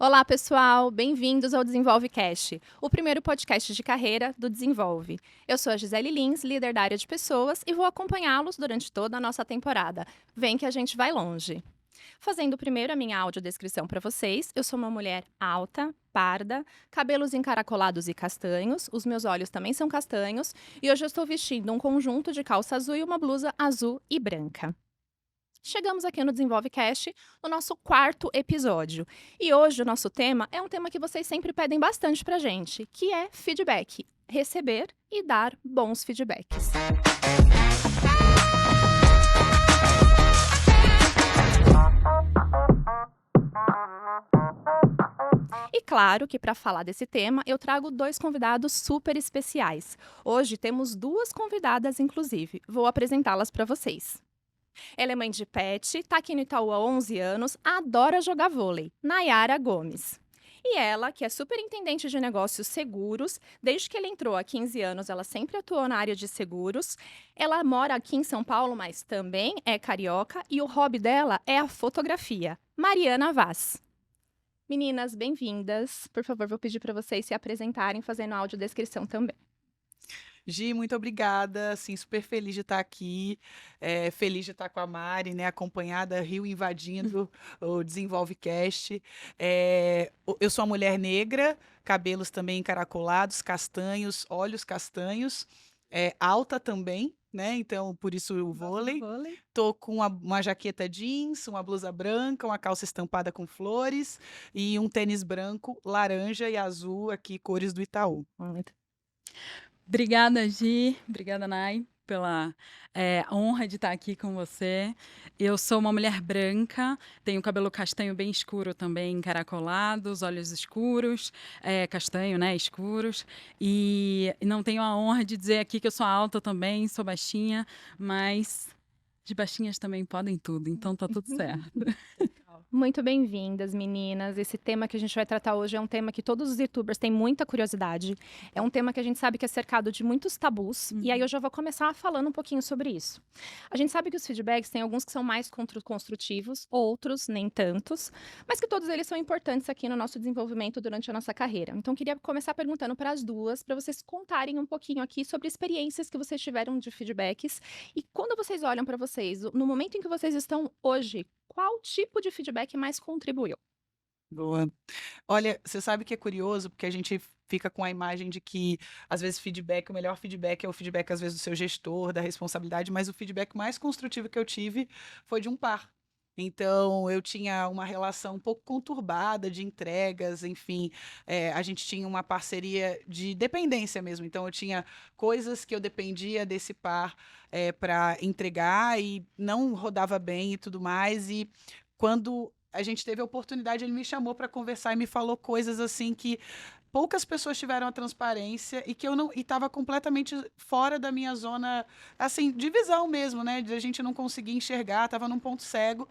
Olá, pessoal! Bem-vindos ao Desenvolve Cast, o primeiro podcast de carreira do Desenvolve. Eu sou a Gisele Lins, líder da área de pessoas, e vou acompanhá-los durante toda a nossa temporada. Vem que a gente vai longe. Fazendo primeiro a minha audiodescrição para vocês, eu sou uma mulher alta, parda, cabelos encaracolados e castanhos, os meus olhos também são castanhos, e hoje eu estou vestindo um conjunto de calça azul e uma blusa azul e branca. Chegamos aqui no Desenvolve Cast, no nosso quarto episódio. E hoje o nosso tema é um tema que vocês sempre pedem bastante pra gente, que é feedback. Receber e dar bons feedbacks. E claro que para falar desse tema, eu trago dois convidados super especiais. Hoje temos duas convidadas, inclusive. Vou apresentá-las para vocês. Ela é mãe de pet, tá aqui no Itaú há 11 anos, adora jogar vôlei. Nayara Gomes. E ela, que é superintendente de negócios seguros, desde que ela entrou há 15 anos, ela sempre atuou na área de seguros. Ela mora aqui em São Paulo, mas também é carioca, e o hobby dela é a fotografia. Mariana Vaz. Meninas, bem-vindas. Por favor, vou pedir para vocês se apresentarem, fazendo a audiodescrição também. Gi, muito obrigada, assim, super feliz de estar aqui, feliz de estar com a Mari, né, acompanhada, Rio invadindo o Desenvolve Cast. Eu sou uma mulher negra, cabelos também encaracolados, castanhos, olhos castanhos, alta também, né, então por isso o vôlei. Tô com uma jaqueta jeans, uma blusa branca, uma calça estampada com flores e um tênis branco, laranja e azul aqui, cores do Itaú. Muito. Obrigada, Gi. Obrigada, Nay, pela honra de estar aqui com você. Eu sou uma mulher branca, tenho cabelo castanho bem escuro também, encaracolado, os olhos escuros, castanho, né, escuros. E não tenho a honra de dizer aqui que eu sou alta também, sou baixinha, mas de baixinhas também podem tudo, então tá tudo certo. Muito bem-vindas, meninas. Esse tema que a gente vai tratar hoje é um tema que todos os youtubers têm muita curiosidade. É um tema que a gente sabe que é cercado de muitos tabus. E aí eu já vou começar falando um pouquinho sobre isso. A gente sabe que os feedbacks tem alguns que são mais construtivos, outros nem tantos, mas que todos eles são importantes aqui no nosso desenvolvimento durante a nossa carreira. Então, queria começar perguntando para as duas, para vocês contarem um pouquinho aqui sobre experiências que vocês tiveram de feedbacks. E quando vocês olham para vocês, no momento em que vocês estão hoje, qual tipo de feedback mais contribuiu? Boa. Olha, você sabe que é curioso, porque a gente fica com a imagem de que, às vezes, o melhor feedback é o feedback, às vezes, do seu gestor, da responsabilidade, mas o feedback mais construtivo que eu tive foi de um par. Então, eu tinha uma relação um pouco conturbada de entregas, enfim, a gente tinha uma parceria de dependência mesmo. Então, eu tinha coisas que eu dependia desse par para entregar e não rodava bem e tudo mais. E quando a gente teve a oportunidade, ele me chamou para conversar e me falou coisas assim que poucas pessoas tiveram a transparência e que eu não estava completamente fora da minha zona, assim, de visão mesmo, né? De a gente não conseguir enxergar, estava num ponto cego,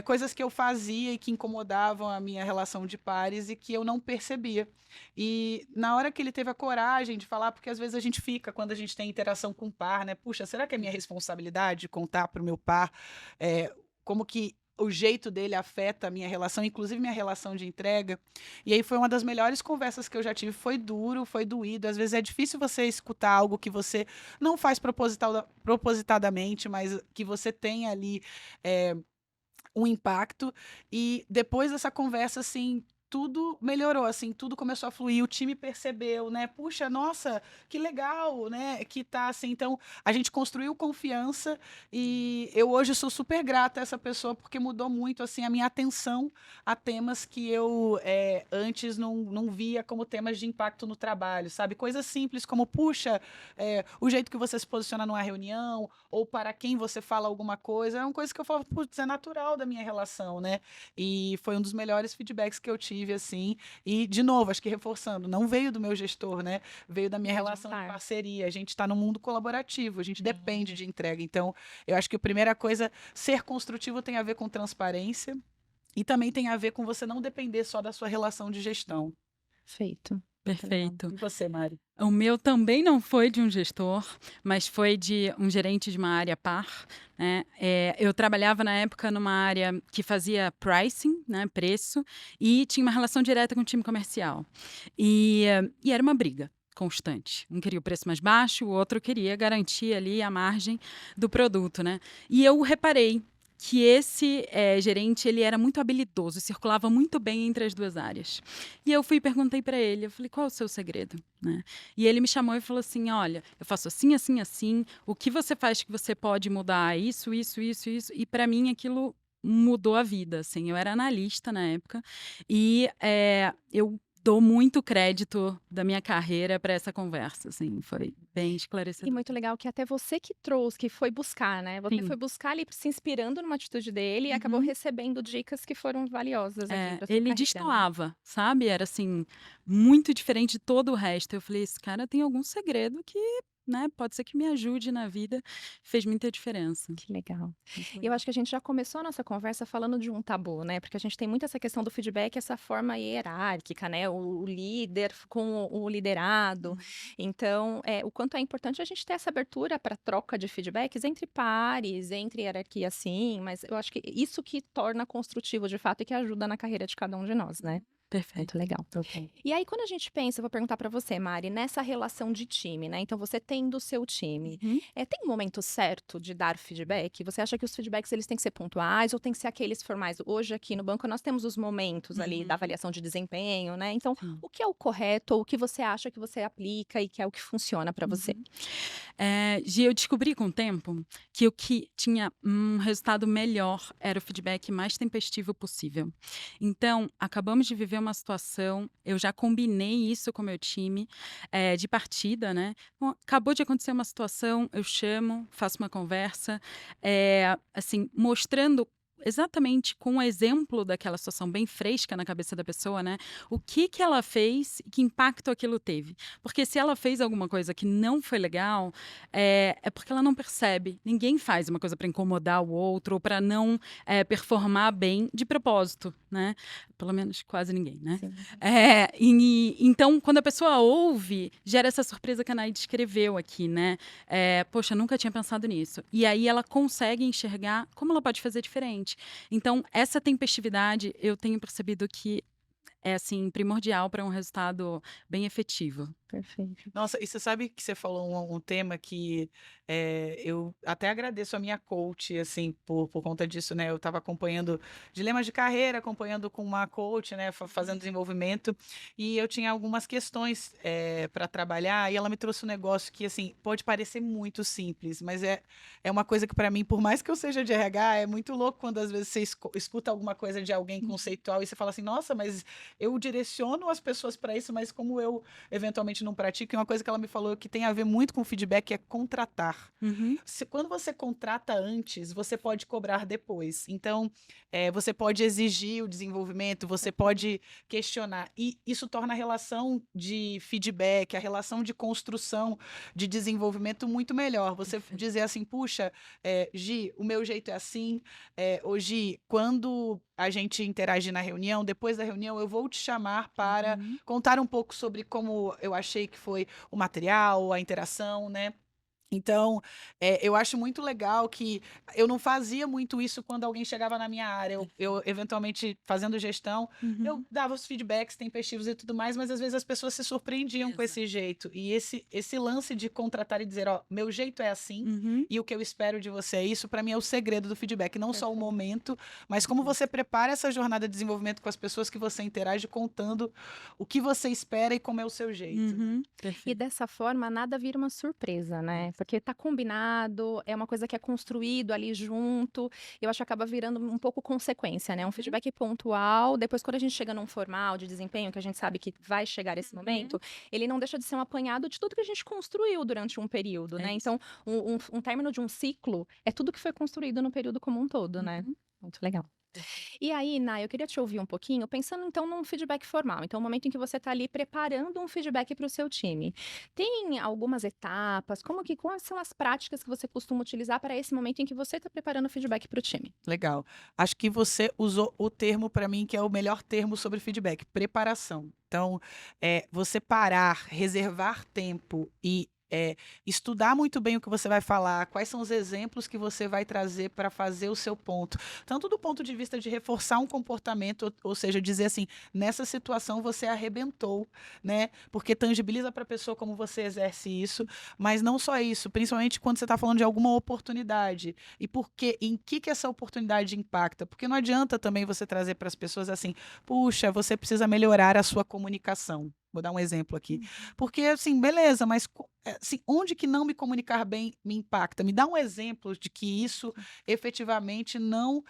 coisas que eu fazia e que incomodavam a minha relação de pares e que eu não percebia. E na hora que ele teve a coragem de falar, porque às vezes a gente fica, quando a gente tem interação com o par, né? Puxa, será que é minha responsabilidade contar para o meu par como que o jeito dele afeta a minha relação, inclusive minha relação de entrega. E aí foi uma das melhores conversas que eu já tive. Foi duro, foi doído. Às vezes é difícil você escutar algo que você não faz propositadamente, mas que você tem ali um impacto. E depois dessa conversa, assim, tudo melhorou, assim, tudo começou a fluir, o time percebeu, né? Puxa, nossa, que legal, né? Que tá assim, então a gente construiu confiança e eu hoje sou super grata a essa pessoa porque mudou muito, assim, a minha atenção a temas que eu antes não via como temas de impacto no trabalho, sabe? Coisas simples como, puxa, o jeito que você se posiciona numa reunião ou para quem você fala alguma coisa, é uma coisa que eu falo, putz, é natural da minha relação, né? E foi um dos melhores feedbacks que eu tive, assim. E, de novo, acho que reforçando, não veio do meu gestor, né? Veio da minha relação de parceria. A gente está no mundo colaborativo, a gente depende de entrega. Então, eu acho que a primeira coisa, ser construtivo tem a ver com transparência e também tem a ver com você não depender só da sua relação de gestão. Feito. Perfeito. E você, Mari? O meu também não foi de um gestor, mas foi de um gerente de uma área par, né? Eu trabalhava na época numa área que fazia pricing, né, preço, e tinha uma relação direta com o time comercial. E era uma briga constante. Um queria o preço mais baixo, o outro queria garantir ali a margem do produto, né? E eu reparei que esse gerente ele era muito habilidoso, circulava muito bem entre as duas áreas. E eu fui e perguntei para ele, eu falei, qual é o seu segredo? Né? E ele me chamou e falou assim, olha, eu faço assim, assim, assim, o que você faz que você pode mudar isso, isso, isso, isso, e para mim aquilo mudou a vida, assim, eu era analista na época, e eu dou muito crédito da minha carreira para essa conversa, assim, foi bem E esclarecedor. muito legal que até você que trouxe, que foi buscar, né? Você Sim. foi buscar ali se inspirando numa atitude dele e acabou Uhum. recebendo dicas que foram valiosas aqui para sua Ele carreira, né? destoava, sabe? Era assim, muito diferente de todo o resto. Eu falei, esse cara tem algum segredo que, né, pode ser que me ajude na vida. Fez muita diferença. Que legal. Muito E eu legal. acho que a gente já começou a nossa conversa falando de um tabu, né? Porque a gente tem muito essa questão do feedback, essa forma hierárquica, né? O líder com o liderado. Então, o quanto é importante a gente ter essa abertura para troca de feedbacks entre pares, entre hierarquia, sim, mas eu acho que isso que torna construtivo de fato e que ajuda na carreira de cada um de nós, né? Perfeito. Muito legal. Ok. E aí, quando a gente pensa, eu vou perguntar para você, Mari, nessa relação de time, né? Então, você tem do seu time. Uhum. Tem um momento certo de dar feedback? Você acha que os feedbacks eles têm que ser pontuais ou tem que ser aqueles formais? Hoje, aqui no banco, nós temos os momentos ali da avaliação de desempenho, né? Então, Sim. o que é o correto ou o que você acha que você aplica e que é o que funciona para você? Gi, eu descobri com o tempo que o que tinha um resultado melhor era o feedback mais tempestivo possível. Então, acabamos de viver uma situação, eu já combinei isso com o meu time de partida, né? Bom, acabou de acontecer uma situação, eu chamo, faço uma conversa, assim, mostrando exatamente com o exemplo daquela situação bem fresca na cabeça da pessoa, né? O que ela fez e que impacto aquilo teve. Porque se ela fez alguma coisa que não foi legal, é porque ela não percebe. Ninguém faz uma coisa para incomodar o outro ou para não performar bem de propósito, né? Pelo menos quase ninguém, né? Sim. Então, quando a pessoa ouve, gera essa surpresa que a Nay descreveu aqui, né? Poxa, nunca tinha pensado nisso. E aí ela consegue enxergar como ela pode fazer diferente. Então, essa tempestividade, eu tenho percebido que é, assim, primordial para um resultado bem efetivo. Perfeito. Nossa, e você sabe que você falou um tema que eu até agradeço a minha coach, assim, por conta disso, né? Eu estava acompanhando dilemas de carreira, acompanhando com uma coach, né? Fazendo desenvolvimento, e eu tinha algumas questões para trabalhar, e ela me trouxe um negócio que, assim, pode parecer muito simples, mas é uma coisa que, para mim, por mais que eu seja de RH, é muito louco quando às vezes você escuta alguma coisa de alguém conceitual e você fala assim, nossa, mas eu direciono as pessoas para isso, mas como eu eventualmente não pratico, e uma coisa que ela me falou que tem a ver muito com feedback é contratar. Quando você contrata antes, você pode cobrar depois. Então, você pode exigir o desenvolvimento, você pode questionar. E isso torna a relação de feedback, a relação de construção, de desenvolvimento muito melhor. Você dizer assim, puxa, Gi, o meu jeito é assim. Ô, Gi, quando a gente interage na reunião, depois da reunião eu vou te chamar para contar um pouco sobre como eu achei que foi o material, a interação, né? Então, eu acho muito legal que eu não fazia muito isso quando alguém chegava na minha área. Eu eventualmente, fazendo gestão, eu dava os feedbacks tempestivos e tudo mais, mas às vezes as pessoas se surpreendiam com esse jeito. E esse lance de contratar e dizer, ó, meu jeito é assim e o que eu espero de você é isso, para mim é o segredo do feedback. Não só o momento, mas como você prepara essa jornada de desenvolvimento com as pessoas que você interage, contando o que você espera e como é o seu jeito. E dessa forma, nada vira uma surpresa, né? Porque tá combinado, é uma coisa que é construído ali junto. Eu acho que acaba virando um pouco consequência, né? Um feedback pontual. Depois, quando a gente chega num formal de desempenho, que a gente sabe que vai chegar esse momento, ele não deixa de ser um apanhado de tudo que a gente construiu durante um período, né? Então, um término de um ciclo é tudo que foi construído no período como um todo, né? Muito legal. E aí, Nai, eu queria te ouvir um pouquinho, pensando então num feedback formal. Então, o momento em que você está ali preparando um feedback para o seu time. Tem algumas etapas? Quais são as práticas que você costuma utilizar para esse momento em que você está preparando o feedback para o time? Legal. Acho que você usou o termo para mim que é o melhor termo sobre feedback, preparação. Então, você parar, reservar tempo e estudar muito bem o que você vai falar, quais são os exemplos que você vai trazer para fazer o seu ponto. Tanto do ponto de vista de reforçar um comportamento, ou seja, dizer assim, nessa situação você arrebentou, né? Porque tangibiliza para a pessoa como você exerce isso, mas não só isso, principalmente quando você está falando de alguma oportunidade. E por quê? Em que essa oportunidade impacta? Porque não adianta também você trazer para as pessoas assim, puxa, você precisa melhorar a sua comunicação. Vou dar um exemplo aqui. Porque, assim, beleza, mas assim, onde que não me comunicar bem me impacta? Me dá um exemplo de que isso efetivamente não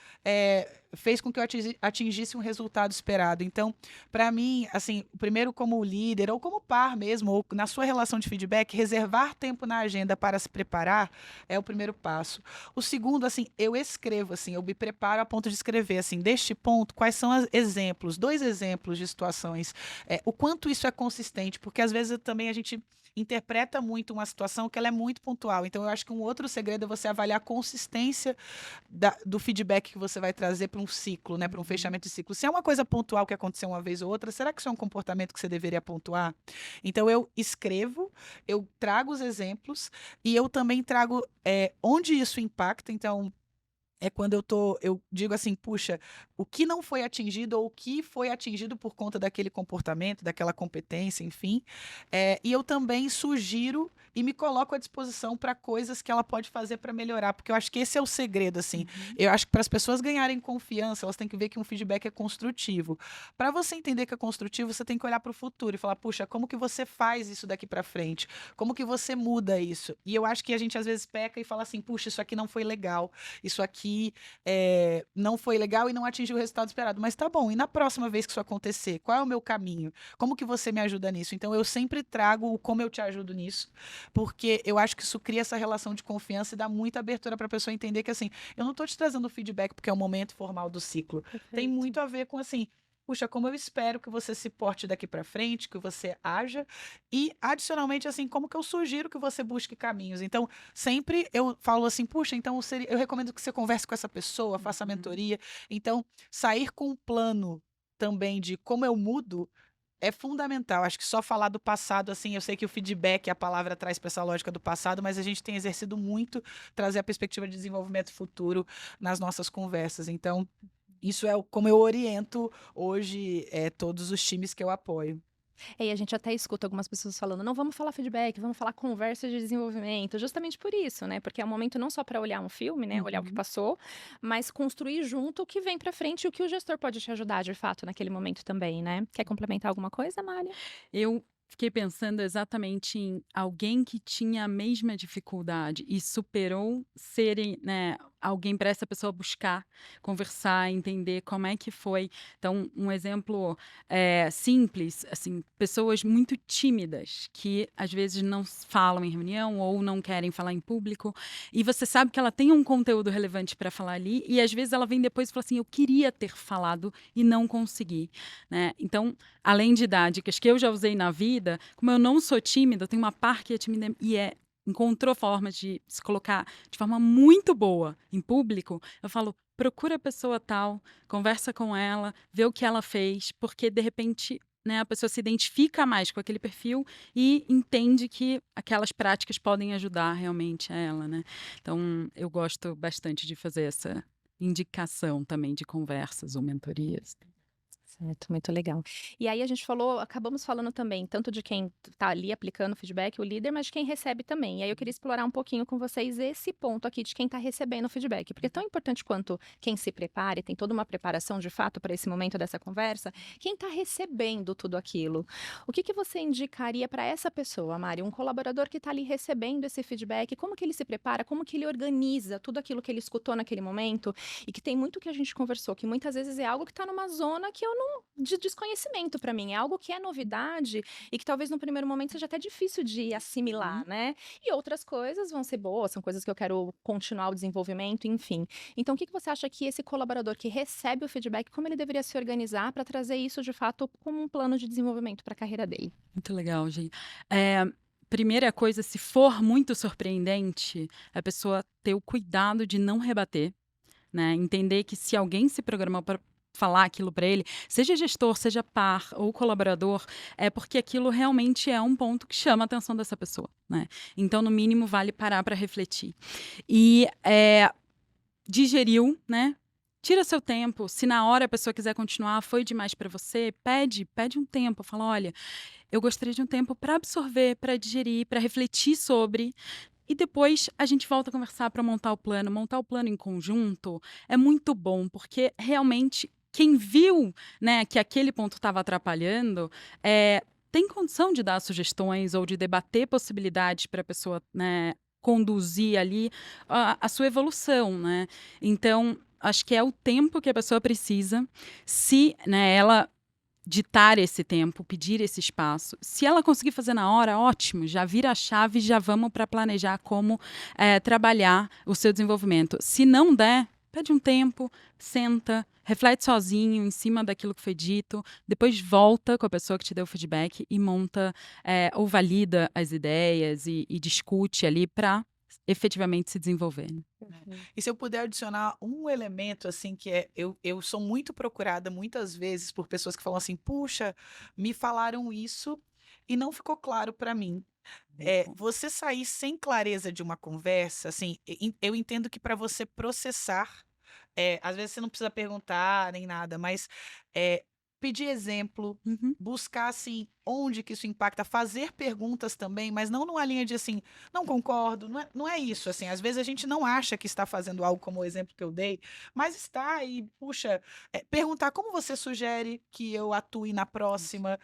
fez com que eu atingisse um resultado esperado. Então, para mim, assim, primeiro como líder, ou como par mesmo, ou na sua relação de feedback, reservar tempo na agenda para se preparar é o primeiro passo. O segundo, assim, eu escrevo, assim, eu me preparo a ponto de escrever, assim, deste ponto, quais são os exemplos, 2 exemplos de situações, o quanto isso é consistente, porque às vezes também a gente interpreta muito uma situação que ela é muito pontual. Então, eu acho que um outro segredo é você avaliar a consistência do feedback que você vai trazer para um ciclo, né, para um fechamento de ciclo. Se é uma coisa pontual que aconteceu uma vez ou outra, será que isso é um comportamento que você deveria pontuar? Então, eu escrevo, eu trago os exemplos e eu também trago onde isso impacta. Então, é quando eu digo assim, puxa, o que não foi atingido ou o que foi atingido por conta daquele comportamento, daquela competência, enfim. E eu também sugiro e me coloco à disposição para coisas que ela pode fazer para melhorar, porque eu acho que esse é o segredo, assim. Eu acho que para as pessoas ganharem confiança, elas têm que ver que um feedback é construtivo. Para você entender que é construtivo, você tem que olhar para o futuro e falar, puxa, como que você faz isso daqui para frente? Como que você muda isso? E eu acho que a gente às vezes peca e fala assim, puxa, isso aqui não foi legal, isso aqui não foi legal e não atingiu o resultado esperado. Mas tá bom, e na próxima vez que isso acontecer, qual é o meu caminho? Como que você me ajuda nisso? Então, eu sempre trago o como eu te ajudo nisso, porque eu acho que isso cria essa relação de confiança e dá muita abertura para a pessoa entender que, assim, eu não estou te trazendo feedback porque é o momento formal do ciclo. Tem Perfeito. muito a ver com, assim, puxa, como eu espero que você se porte daqui para frente, que você haja, e adicionalmente, assim, como que eu sugiro que você busque caminhos. Então, sempre eu falo assim, puxa, então eu recomendo que você converse com essa pessoa, faça a mentoria. Então, sair com um plano também de como eu mudo é fundamental. Acho que só falar do passado, assim, eu sei que o feedback, a palavra traz para essa lógica do passado, mas a gente tem exercido muito trazer a perspectiva de desenvolvimento futuro nas nossas conversas. Então, isso é como eu oriento hoje todos os times que eu apoio. E a gente até escuta algumas pessoas falando, não vamos falar feedback, vamos falar conversa de desenvolvimento, justamente por isso, né? Porque é um momento não só para olhar um filme, né? Olhar o que Uhum. passou, mas construir junto o que vem para frente e o que o gestor pode te ajudar, de fato, naquele momento também, né? Quer complementar alguma coisa, Mália? Eu fiquei pensando exatamente em alguém que tinha a mesma dificuldade e superou serem, né, alguém para essa pessoa buscar, conversar, entender como é que foi. Então, um exemplo simples, assim, pessoas muito tímidas que às vezes não falam em reunião ou não querem falar em público e você sabe que ela tem um conteúdo relevante para falar ali e às vezes ela vem depois e fala assim, eu queria ter falado e não consegui, né? Então, além de dicas que eu já usei na vida, como eu não sou tímida, eu tenho uma par que é tímida e encontrou formas de se colocar de forma muito boa em público, eu falo, procura a pessoa tal, conversa com ela, vê o que ela fez, porque de repente, né, a pessoa se identifica mais com aquele perfil e entende que aquelas práticas podem ajudar realmente a ela, né? Então, eu gosto bastante de fazer essa indicação também de conversas ou mentorias. Certo, muito legal. E aí a gente acabamos falando também, tanto de quem está ali aplicando o feedback, o líder, mas de quem recebe também. E aí eu queria explorar um pouquinho com vocês esse ponto aqui de quem está recebendo o feedback, porque é tão importante quanto quem se prepara, e tem toda uma preparação de fato para esse momento dessa conversa, quem está recebendo tudo aquilo. O que você indicaria para essa pessoa, Mari? Um colaborador que está ali recebendo esse feedback, como que ele se prepara, como que ele organiza tudo aquilo que ele escutou naquele momento, e que tem muito que a gente conversou, que muitas vezes é algo que está numa zona que eu de desconhecimento para mim. É algo que é novidade e que talvez no primeiro momento seja até difícil de assimilar, né? E outras coisas vão ser boas, são coisas que eu quero continuar o desenvolvimento, enfim. Então, o que você acha que esse colaborador que recebe o feedback, como ele deveria se organizar para trazer isso de fato como um plano de desenvolvimento para a carreira dele? Muito legal, Gi. Primeira coisa, se for muito surpreendente, a pessoa ter o cuidado de não rebater, né? Entender que se alguém se programou para falar aquilo para ele, seja gestor, seja par ou colaborador, é porque aquilo realmente é um ponto que chama a atenção dessa pessoa, né? Então, no mínimo, vale parar para refletir. E digeriu, né? Tira seu tempo. Se na hora a pessoa quiser continuar, foi demais para você, pede um tempo. Fala, olha, eu gostaria de um tempo para absorver, para digerir, para refletir sobre. E depois a gente volta a conversar para montar o plano. Montar o plano em conjunto é muito bom, porque realmente quem viu, né, que aquele ponto estava atrapalhando, tem condição de dar sugestões ou de debater possibilidades para a pessoa, né, conduzir ali a sua evolução, né? Então, acho que é o tempo que a pessoa precisa, se, né, ela ditar esse tempo, pedir esse espaço. Se ela conseguir fazer na hora, ótimo, já vira a chave, já vamos para planejar como trabalhar o seu desenvolvimento. Se não der, pede um tempo, senta, reflete sozinho em cima daquilo que foi dito, depois volta com a pessoa que te deu o feedback e monta ou valida as ideias e discute ali para efetivamente se desenvolver. E se eu puder adicionar um elemento, assim, que eu sou muito procurada muitas vezes por pessoas que falam assim, puxa, me falaram isso e não ficou claro para mim. Você sair sem clareza de uma conversa, assim, eu entendo que para você processar, às vezes você não precisa perguntar nem nada, mas pedir exemplo, Uhum. buscar, assim, onde que isso impacta, fazer perguntas também, mas não numa linha de, assim, não concordo, não é isso, assim, às vezes a gente não acha que está fazendo algo como o exemplo que eu dei, mas está e, puxa, perguntar como você sugere que eu atue na próxima,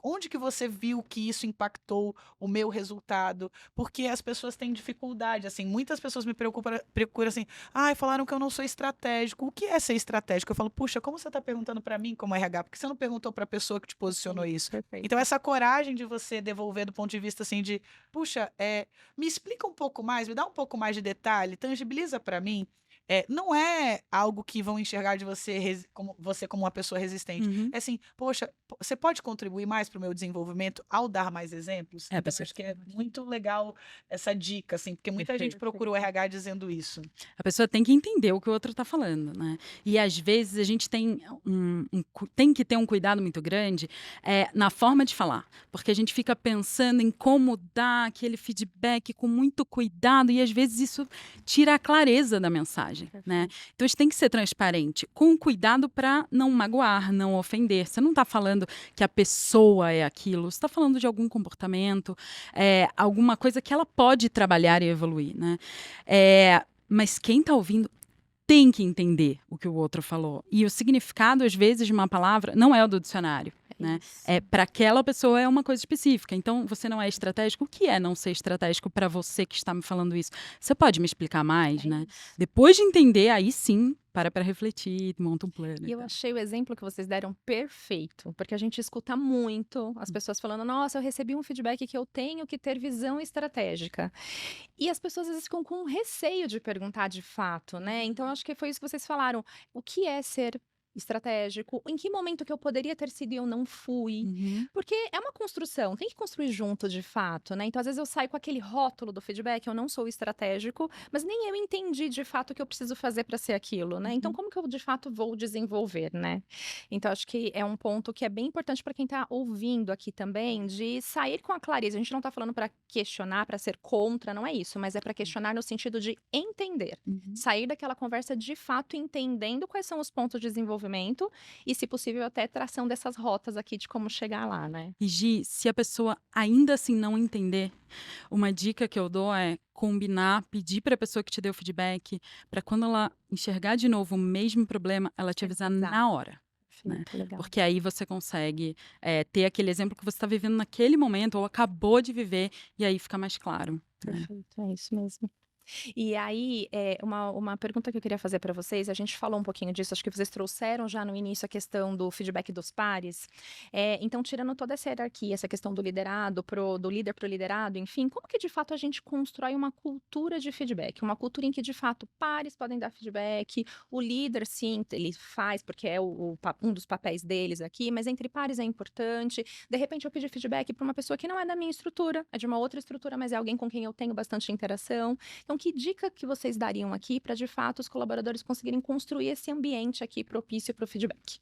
onde que você viu que isso impactou o meu resultado, porque as pessoas têm dificuldade, assim, muitas pessoas me procuram assim, ai, falaram que eu não sou estratégico, o que é ser estratégico? Eu falo, puxa, como você está perguntando para mim como RH, porque você não perguntou para a pessoa que te posicionou isso? Perfeito. Então, essa coragem de você devolver do ponto de vista assim de, puxa, me explica um pouco mais, me dá um pouco mais de detalhe, tangibiliza para mim. Não é algo que vão enxergar de você como uma pessoa resistente. Uhum. É assim, poxa, você pode contribuir mais para o meu desenvolvimento ao dar mais exemplos? É, Então, pessoa- acho que é muito legal essa dica, assim, porque muita gente Perfeito. procura o RH dizendo isso. A pessoa tem que entender o que o outro está falando, né? E às vezes a gente tem tem que ter um cuidado muito grande na forma de falar, porque a gente fica pensando em como dar aquele feedback com muito cuidado e às vezes isso tira a clareza da mensagem, né? Então a gente tem que ser transparente, com cuidado para não magoar, não ofender. Você não está falando que a pessoa é aquilo, você está falando de algum comportamento, alguma coisa que ela pode trabalhar e evoluir, né? Mas quem está ouvindo tem que entender o que o outro falou. E o significado, às vezes, de uma palavra não é o do dicionário. Né? Para aquela pessoa é uma coisa específica. Então, você não é estratégico. O que é não ser estratégico para você que está me falando isso? Você pode me explicar mais, né? Depois de entender, aí sim, para refletir, monta um plano. E eu achei o exemplo que vocês deram perfeito, porque a gente escuta muito as pessoas falando, nossa, eu recebi um feedback que eu tenho que ter visão estratégica. E as pessoas às vezes ficam com receio de perguntar de fato, né? Então, acho que foi isso que vocês falaram. O que é ser estratégico? Em que momento que eu poderia ter sido e eu não fui? Uhum. Porque é uma construção, tem que construir junto de fato, né? Então, às vezes eu saio com aquele rótulo do feedback, eu não sou estratégico, mas nem eu entendi de fato o que eu preciso fazer para ser aquilo, né? Então, como que eu de fato vou desenvolver, né? Então, acho que é um ponto que é bem importante para quem está ouvindo aqui também, de sair com a clareza. A gente não está falando para questionar, para ser contra, não é isso, mas é para questionar no sentido de entender. Uhum. Sair daquela conversa de fato entendendo quais são os pontos de desenvolvimento e, se possível, até tração dessas rotas aqui de como chegar lá, né? E Gi, se a pessoa ainda assim não entender, uma dica que eu dou é combinar, pedir para a pessoa que te deu feedback, para quando ela enxergar de novo o mesmo problema, ela te avisar na hora. Né? Legal. Porque aí você consegue ter aquele exemplo que você está vivendo naquele momento ou acabou de viver e aí fica mais claro. Né? Perfeito, é isso mesmo. E aí, uma pergunta que eu queria fazer para vocês, a gente falou um pouquinho disso, acho que vocês trouxeram já no início a questão do feedback dos pares. Então, tirando toda essa hierarquia, essa questão do liderado, do líder para o liderado, enfim, como que de fato a gente constrói uma cultura de feedback? Uma cultura em que de fato pares podem dar feedback, o líder, sim, ele faz, porque é um dos papéis deles aqui, mas entre pares é importante. De repente, eu pedi feedback para uma pessoa que não é da minha estrutura, é de uma outra estrutura, mas é alguém com quem eu tenho bastante interação. Então, que dica que vocês dariam aqui para, de fato, os colaboradores conseguirem construir esse ambiente aqui propício para o feedback?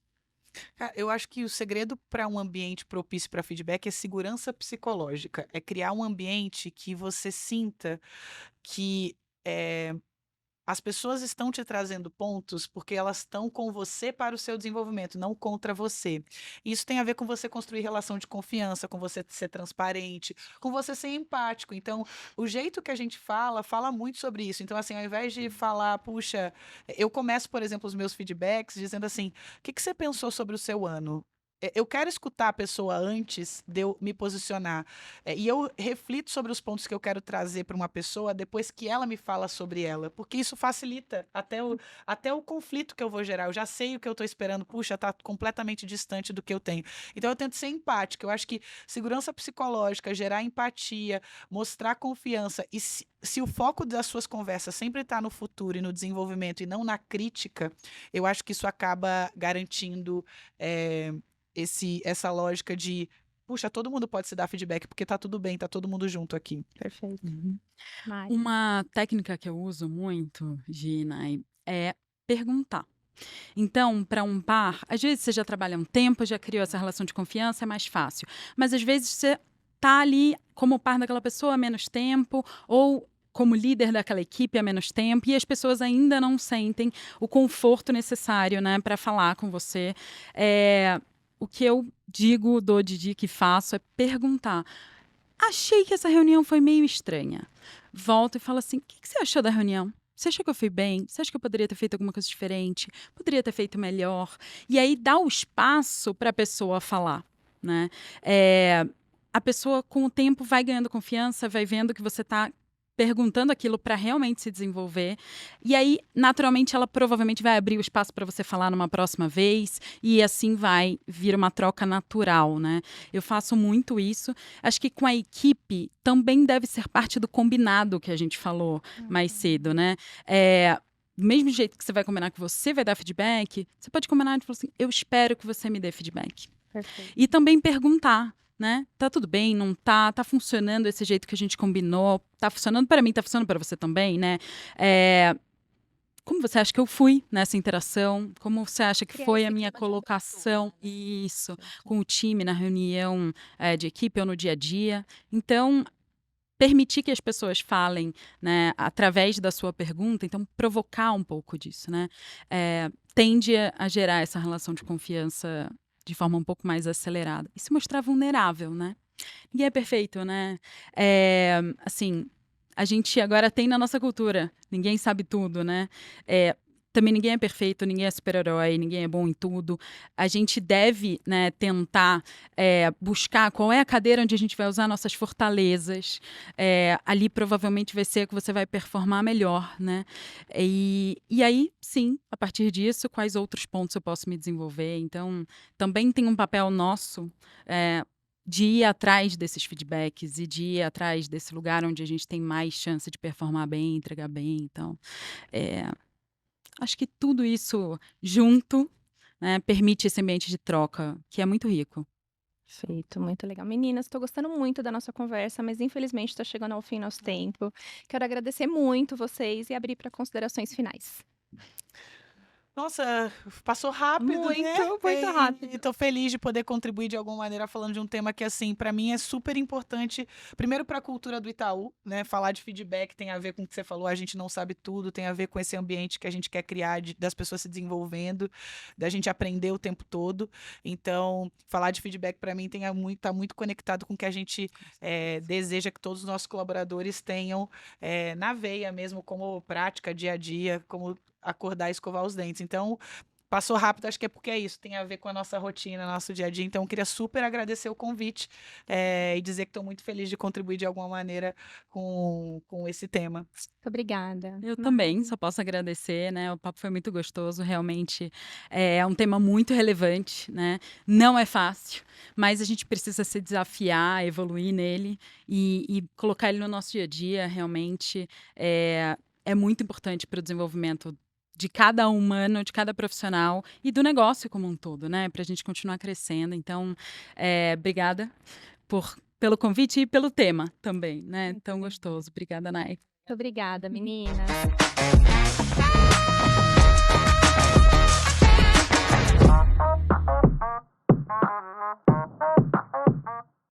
Eu acho que o segredo para um ambiente propício para feedback é segurança psicológica. É criar um ambiente que você sinta que as pessoas estão te trazendo pontos porque elas estão com você para o seu desenvolvimento, não contra você. Isso tem a ver com você construir relação de confiança, com você ser transparente, com você ser empático. Então, o jeito que a gente fala muito sobre isso. Então, assim, ao invés de falar, puxa, eu começo, por exemplo, os meus feedbacks dizendo assim: o que que você pensou sobre o seu ano? Eu quero escutar a pessoa antes de eu me posicionar. E eu reflito sobre os pontos que eu quero trazer para uma pessoa depois que ela me fala sobre ela, porque isso facilita até o conflito que eu vou gerar. Eu já sei o que eu estou esperando, puxa, está completamente distante do que eu tenho. Então eu tento ser empática. Eu acho que segurança psicológica, gerar empatia, mostrar confiança, e se o foco das suas conversas sempre está no futuro e no desenvolvimento e não na crítica, eu acho que isso acaba garantindo. Essa lógica de, puxa, todo mundo pode se dar feedback porque tá tudo bem, tá todo mundo junto aqui. Perfeito. Uhum. Mari. Uma técnica que eu uso muito, Gina, é perguntar. Então, para um par, às vezes você já trabalha há um tempo, já criou essa relação de confiança, é mais fácil. Mas às vezes você tá ali como par daquela pessoa há menos tempo, ou como líder daquela equipe há menos tempo, e as pessoas ainda não sentem o conforto necessário, né, para falar com você. O que eu dou de dica e faço é perguntar. Achei que essa reunião foi meio estranha. Volto e falo assim: o que você achou da reunião? Você achou que eu fui bem? Você acha que eu poderia ter feito alguma coisa diferente? Poderia ter feito melhor? E aí dá o espaço para a pessoa falar, né? A pessoa, com o tempo, vai ganhando confiança, vai vendo que você está perguntando aquilo para realmente se desenvolver. E aí, naturalmente, ela provavelmente vai abrir o espaço para você falar numa próxima vez, e assim vai vir uma troca natural, né? Eu faço muito isso. Acho que com a equipe também deve ser parte do combinado que a gente falou mais cedo, né? Do mesmo jeito que você vai combinar que você vai dar feedback, você pode combinar e falar assim: eu espero que você me dê feedback. Perfeito. E também perguntar, né? Tá tudo bem, não tá? Tá funcionando esse jeito que a gente combinou? Tá funcionando para mim, tá funcionando para você também, né? Como você acha que eu fui nessa interação? Como você acha que Criar foi esse a minha clima de colocação, abertura, né? isso, com o time na reunião de equipe ou no dia a dia? Então, permitir que as pessoas falem, né, através da sua pergunta, então provocar um pouco disso, né? Tende a gerar essa relação de confiança de forma um pouco mais acelerada. E se mostrar vulnerável, né? Ninguém é perfeito, né? Assim, a gente agora tem na nossa cultura, ninguém sabe tudo, né? Também ninguém é perfeito, ninguém é super-herói, ninguém é bom em tudo. A gente deve, né, tentar buscar qual é a cadeira onde a gente vai usar nossas fortalezas. Ali provavelmente vai ser que você vai performar melhor, né? E aí, sim, a partir disso, quais outros pontos eu posso me desenvolver? Então, também tem um papel nosso de ir atrás desses feedbacks e de ir atrás desse lugar onde a gente tem mais chance de performar bem, entregar bem. Então, acho que tudo isso junto, né, permite esse ambiente de troca, que é muito rico. Perfeito, muito legal. Meninas, estou gostando muito da nossa conversa, mas infelizmente está chegando ao fim nosso tempo. Quero agradecer muito vocês e abrir para considerações finais. Nossa, passou rápido, né? Muito rápido. E tô feliz de poder contribuir de alguma maneira falando de um tema que, assim, para mim é super importante. Primeiro, para a cultura do Itaú, né? Falar de feedback tem a ver com o que você falou, a gente não sabe tudo, tem a ver com esse ambiente que a gente quer criar, das pessoas se desenvolvendo, da gente aprender o tempo todo. Então, falar de feedback para mim tá muito conectado com o que a gente deseja que todos os nossos colaboradores tenham na veia mesmo, como prática dia a dia, como acordar e escovar os dentes. Então, passou rápido, acho que é porque é isso, tem a ver com a nossa rotina, nosso dia a dia. Então, eu queria super agradecer o convite e dizer que estou muito feliz de contribuir de alguma maneira com esse tema. Muito obrigada. Eu também, só posso agradecer, né? O papo foi muito gostoso, realmente é um tema muito relevante, né? Não é fácil, mas a gente precisa se desafiar, evoluir nele e colocar ele no nosso dia a dia, realmente é muito importante para o desenvolvimento de cada humano, de cada profissional e do negócio como um todo, né? Para a gente continuar crescendo. Então, obrigada pelo convite e pelo tema também, né? Tão gostoso. Obrigada, Nai. Muito obrigada, meninas.